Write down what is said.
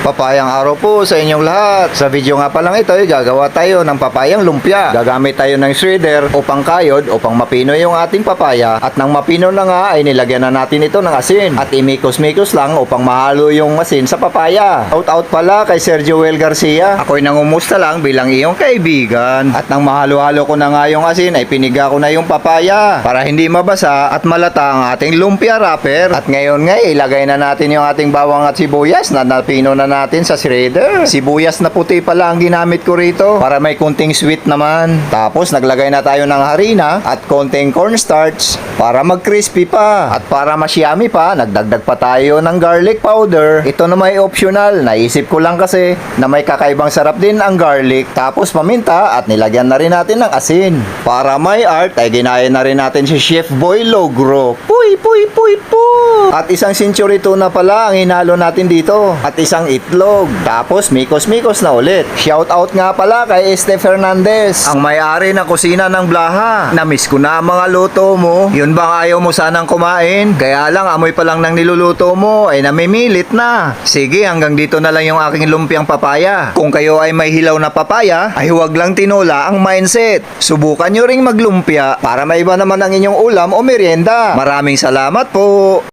Papayang araw po sa inyong lahat. Sa video nga pa lang ito, gagawa tayo ng papayang lumpia. Gagamit tayo ng shredder upang kayod, upang mapino yung ating papaya. At nang mapino na nga, ay nilagyan na natin ito ng asin. At imikos-mikos lang upang mahalo yung asin sa papaya. Out pala kay Sergio Well Garcia. Ako'y nangumusta lang bilang iyong kaibigan. At nang mahalo-halo ko na nga yung asin, ay piniga ko na yung papaya para hindi mabasa at malata ang ating lumpia wrapper. At ngayon nga, ilagay na natin yung ating bawang at sibuyas na napino na natin sa shredder. Sibuyas na puti pala ang ginamit ko rito para may kunting sweet naman. Tapos naglagay na tayo ng harina at konting cornstarch para mag-crispy pa. At para mas-yummy pa, nagdagdag pa tayo ng garlic powder. Ito na may optional. Naisip ko lang kasi na may kakaibang sarap din ang garlic. Tapos paminta at nilagyan na rin natin ng asin. Para may art ay ginaya na rin natin si Chef Boy Logro. Puy! At isang century tuna pala ang hinalo natin dito. At isang itlog. Tapos mikos-mikos na ulit. Shout out nga pala kay Este Fernandez, ang may-ari ng kusina ng Blaha. Namiss ko na ang mga luto mo. Yun bang ayaw mo sanang kumain? Kaya lang amoy pa lang ng niluluto mo ay namimilit na. Sige, hanggang dito na lang yung aking lumpiang papaya. Kung kayo ay may hilaw na papaya, ay huwag lang tinola ang mindset. Subukan nyo ring maglumpia para maiba naman ang inyong ulam o merienda. Maraming salamat po.